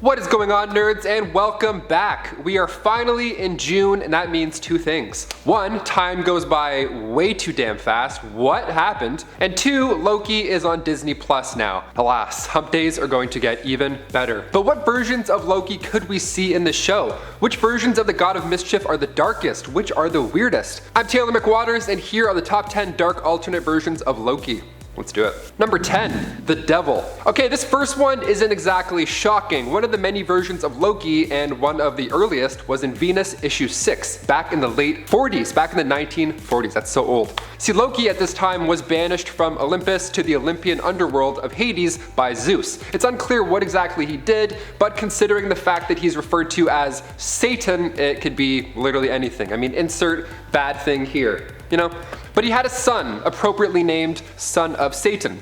What is going on, nerds, and welcome back. We are finally in June, and that means two things. One, time goes by way too damn fast. What happened? And two, Loki is on Disney Plus now. Alas, hump days are going to get even better. But what versions of Loki could we see in the show? Which versions of the God of Mischief are the darkest? Which are the weirdest? I'm Taylor McWatters, and here are the top 10 dark alternate versions of Loki. Let's do it. Number 10, the devil. Okay, this first one isn't exactly shocking. One of the many versions of Loki, and one of the earliest, was in Venus issue 6, back in the late 40s, back in the 1940s. That's so old. See, Loki at this time was banished from Olympus to the Olympian underworld of Hades by Zeus. It's unclear what exactly he did, but considering the fact that he's referred to as Satan, it could be literally anything. I mean, insert bad thing here. You know? But he had a son, appropriately named Son of Satan.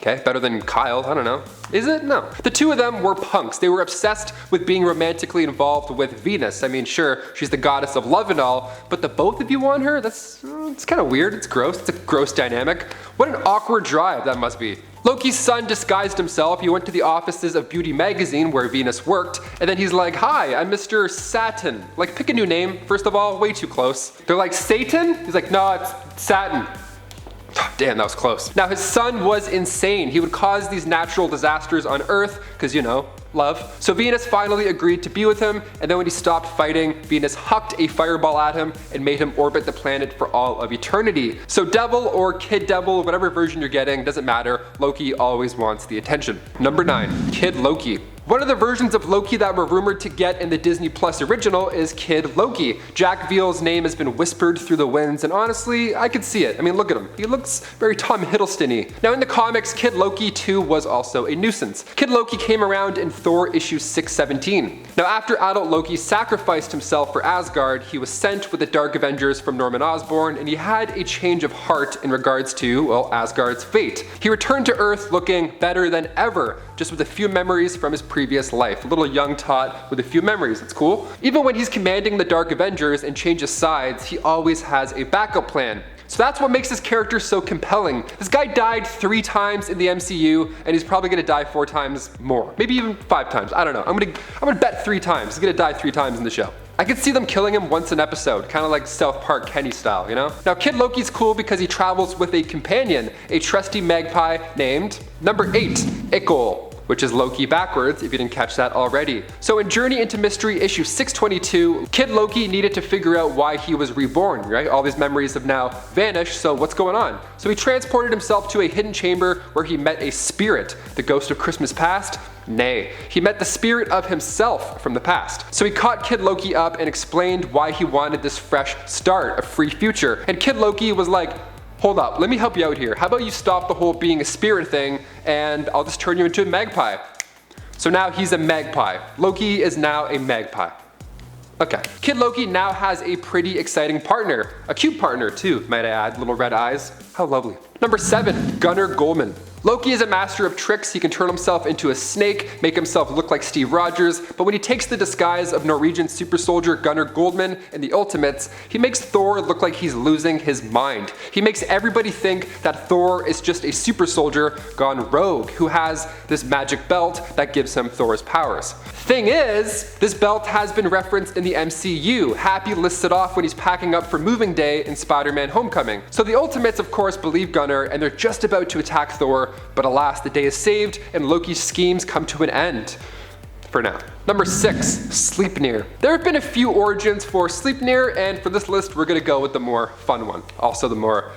Okay, better than Kyle, I don't know. Is it? No. The two of them were punks. They were obsessed with being romantically involved with Venus. I mean, sure, she's the goddess of love and all, but the both of you want her? It's kind of weird. It's gross. It's a gross dynamic. What an awkward drive that must be. Loki's son disguised himself. He went to the offices of Beauty magazine where Venus worked, and then he's like, "Hi, I'm Mr. Saturn." Like, pick a new name, first of all, way too close. They're like, "Satan?" He's like, "No, it's Saturn." Damn, that was close. Now, his son was insane. He would cause these natural disasters on Earth, because, you know, love. So Venus finally agreed to be with him, and then when he stopped fighting, Venus hucked a fireball at him and made him orbit the planet for all of eternity. So devil or kid devil, whatever version you're getting, doesn't matter. Loki always wants the attention. Number 9, Kid Loki. One of the versions of Loki that were rumored to get in the Disney Plus original is Kid Loki. Jack Veal's name has been whispered through the winds, and honestly, I could see it. I mean, look at him. He looks very Tom Hiddleston-y. Now, in the comics, Kid Loki too was also a nuisance. Kid Loki came around in Thor issue 617. Now, after adult Loki sacrificed himself for Asgard, he was sent with the Dark Avengers from Norman Osborn, and he had a change of heart in regards to, well, Asgard's fate. He returned to Earth looking better than ever, just with a few memories from his previous life. A little young tot with a few memories. It's cool. Even when he's commanding the Dark Avengers and changes sides, he always has a backup plan. So that's what makes this character so compelling. This guy died 3 times in the MCU, and he's probably gonna die 4 times more. Maybe even 5 times. I don't know. I'm gonna bet 3 times. He's gonna die 3 times in the show. I could see them killing him once an episode, kind of like South Park Kenny style, you know? Now, Kid Loki's cool because he travels with a companion, a trusty magpie named number 8, Ickle, which is Loki backwards, if you didn't catch that already. So in Journey into Mystery issue 622, Kid Loki needed to figure out why he was reborn, right? All these memories have now vanished, so what's going on? So he transported himself to a hidden chamber where he met a spirit, the ghost of Christmas past. Nay, he met the spirit of himself from the past. So he caught Kid Loki up and explained why he wanted this fresh start, a free future. And Kid Loki was like, "Hold up, let me help you out here. How about you stop the whole being a spirit thing, and I'll just turn you into a magpie." So now he's a magpie. Loki is now a magpie. Okay. Kid Loki now has a pretty exciting partner. A cute partner too, might I add. Little red eyes. How lovely. Number 7, Gunnar Goldman. Loki is a master of tricks. He can turn himself into a snake, make himself look like Steve Rogers, but when he takes the disguise of Norwegian super soldier Gunnar Goldman in the Ultimates, he makes Thor look like he's losing his mind. He makes everybody think that Thor is just a super soldier gone rogue, who has this magic belt that gives him Thor's powers. Thing is, this belt has been referenced in the MCU. Happy lists it off when he's packing up for moving day in Spider-Man Homecoming. So the Ultimates, of course, believe Gunnar, and they're just about to attack Thor, but alas, the day is saved, and Loki's schemes come to an end. For now. Number 6, Sleipnir. There have been a few origins for Sleipnir, and for this list, we're gonna go with the more fun one. Also the more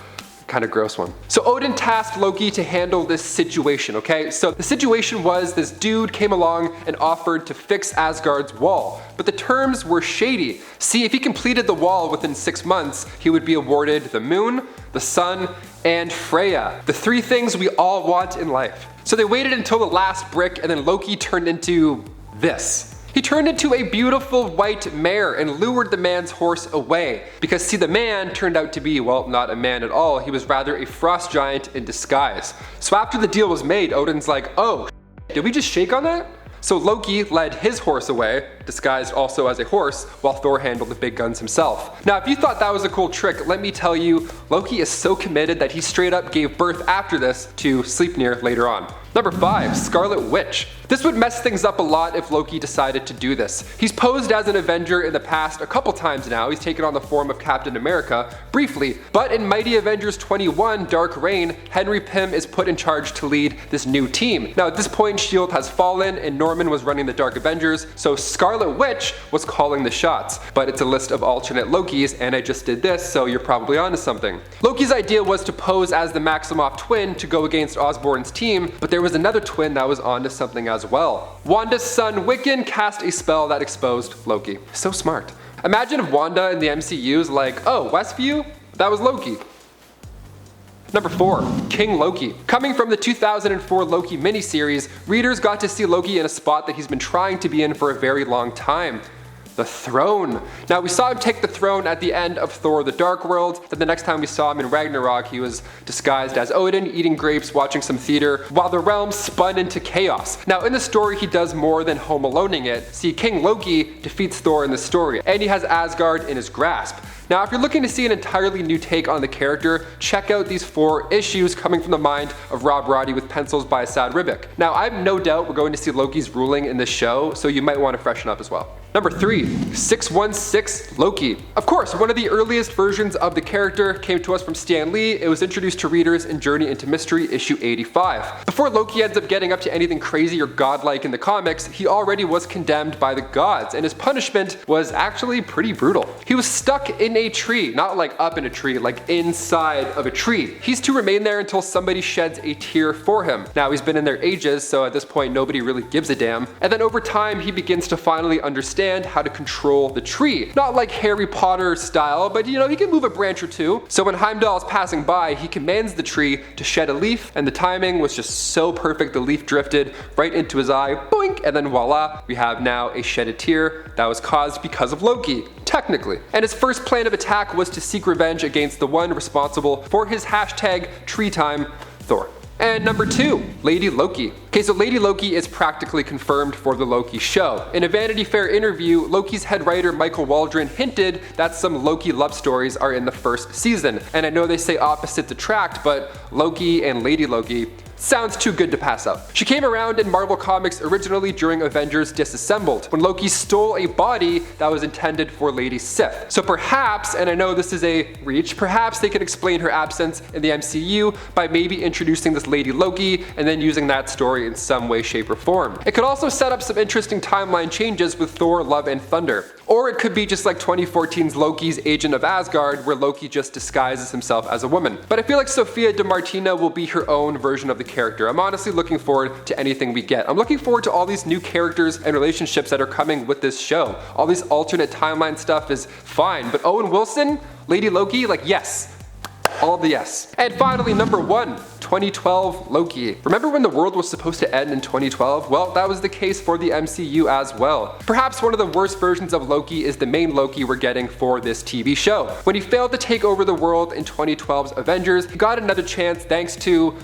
kind of gross one. So Odin tasked Loki to handle this situation, okay? So the situation was this dude came along and offered to fix Asgard's wall, but the terms were shady. See, if he completed the wall within 6 months, he would be awarded the moon, the sun, and Freya. The 3 things we all want in life. So they waited until the last brick, and then Loki turned into this. He turned into a beautiful white mare and lured the man's horse away. Because see, the man turned out to be, well, not a man at all. He was rather a frost giant in disguise. So after the deal was made, Odin's like, "Oh, did we just shake on that?" So Loki led his horse away, disguised also as a horse, while Thor handled the big guns himself. Now, if you thought that was a cool trick, let me tell you, Loki is so committed that he straight up gave birth after this to Sleipnir later on. Number 5, Scarlet Witch. This would mess things up a lot if Loki decided to do this. He's posed as an Avenger in the past a couple times now. He's taken on the form of Captain America, briefly, but in Mighty Avengers 21, Dark Reign, Henry Pym is put in charge to lead this new team. Now at this point, S.H.I.E.L.D. has fallen and Norman was running the Dark Avengers, so Scarlet Witch was calling the shots. But it's a list of alternate Lokis, and I just did this, so you're probably onto something. Loki's idea was to pose as the Maximoff twin to go against Osborn's team, but there was another twin that was onto something as well. Wanda's son Wiccan cast a spell that exposed Loki. So smart. Imagine if Wanda in the MCU is like, oh, Westview? That was Loki. Number 4, King Loki. Coming from the 2004 Loki miniseries, readers got to see Loki in a spot that he's been trying to be in for a very long time. The throne. Now we saw him take the throne at the end of Thor the Dark World, then the next time we saw him in Ragnarok he was disguised as Odin, eating grapes, watching some theater, while the realm spun into chaos. Now in the story he does more than home aloning it. See, King Loki defeats Thor in the story, and he has Asgard in his grasp. Now if you're looking to see an entirely new take on the character, check out these 4 issues coming from the mind of Rob Roddy with pencils by Sad Ribic. Now I have no doubt we're going to see Loki's ruling in this show, so you might want to freshen up as well. Number 3, 616 Loki. Of course, one of the earliest versions of the character came to us from Stan Lee. It was introduced to readers in Journey into Mystery issue 85. Before Loki ends up getting up to anything crazy or godlike in the comics, he already was condemned by the gods, and his punishment was actually pretty brutal. He was stuck in a tree, not like up in a tree, like inside of a tree. He's to remain there until somebody sheds a tear for him. Now he's been in there ages, so at this point nobody really gives a damn. And then over time he begins to finally understand how to control the tree. Not like Harry Potter style, but you know, he can move a branch or two. So when Heimdall is passing by, he commands the tree to shed a leaf, and the timing was just so perfect. The leaf drifted right into his eye, boink, and then voila, we have now a shed a tear that was caused because of Loki, technically. And his first plan of attack was to seek revenge against the one responsible for his hashtag tree time, Thor. And number 2, Lady Loki. Okay, so Lady Loki is practically confirmed for the Loki show. In a Vanity Fair interview, Loki's head writer Michael Waldron hinted that some Loki love stories are in the first season. And I know they say opposites attract, but Loki and Lady Loki sounds too good to pass up. She came around in Marvel Comics originally during Avengers Disassembled, when Loki stole a body that was intended for Lady Sif. So perhaps, and I know this is a reach, perhaps they could explain her absence in the MCU by maybe introducing this Lady Loki and then using that story in some way, shape, or form. It could also set up some interesting timeline changes with Thor, Love, and Thunder. Or it could be just like 2014's Loki's Agent of Asgard, where Loki just disguises himself as a woman. But I feel like Sophia DiMartino will be her own version of the character. I'm honestly looking forward to anything we get. I'm looking forward to all these new characters and relationships that are coming with this show. All these alternate timeline stuff is fine, but Owen Wilson, Lady Loki, like yes. All the yes. And finally, number 1, 2012 Loki. Remember when the world was supposed to end in 2012? Well, that was the case for the MCU as well. Perhaps one of the worst versions of Loki is the main Loki we're getting for this TV show. When he failed to take over the world in 2012's Avengers, he got another chance thanks to,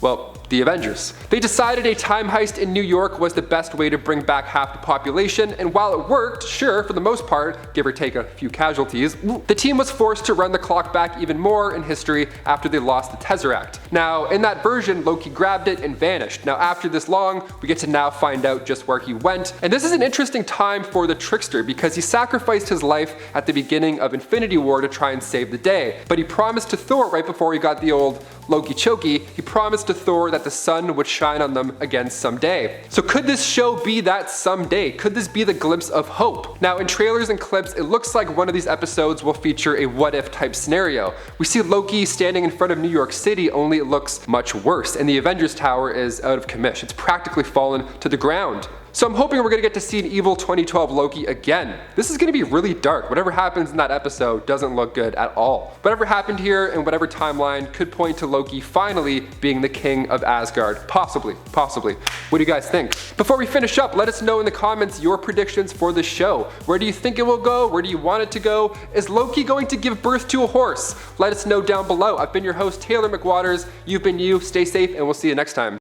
well, the Avengers. They decided a time heist in New York was the best way to bring back half the population, and while it worked, sure, for the most part, give or take a few casualties, the team was forced to run the clock back even more in history after they lost the Tesseract. Now, in that version, Loki grabbed it and vanished. Now, after this long, we get to now find out just where he went, and this is an interesting time for the trickster because he sacrificed his life at the beginning of Infinity War to try and save the day, but he promised to Thor right before he got the old Loki chokey, he promised to Thor that the sun would shine on them again someday. So could this show be that someday? Could this be the glimpse of hope? Now in trailers and clips, it looks like one of these episodes will feature a what if type scenario. We see Loki standing in front of New York City, only it looks much worse, and the Avengers Tower is out of commission. It's practically fallen to the ground. So I'm hoping we're gonna get to see an evil 2012 Loki again. This is gonna be really dark. Whatever happens in that episode doesn't look good at all. Whatever happened here and whatever timeline could point to Loki finally being the king of Asgard. Possibly. What do you guys think? Before we finish up, let us know in the comments your predictions for the show. Where do you think it will go? Where do you want it to go? Is Loki going to give birth to a horse? Let us know down below. I've been your host, Taylor McWatters. You've been you. Stay safe, and we'll see you next time.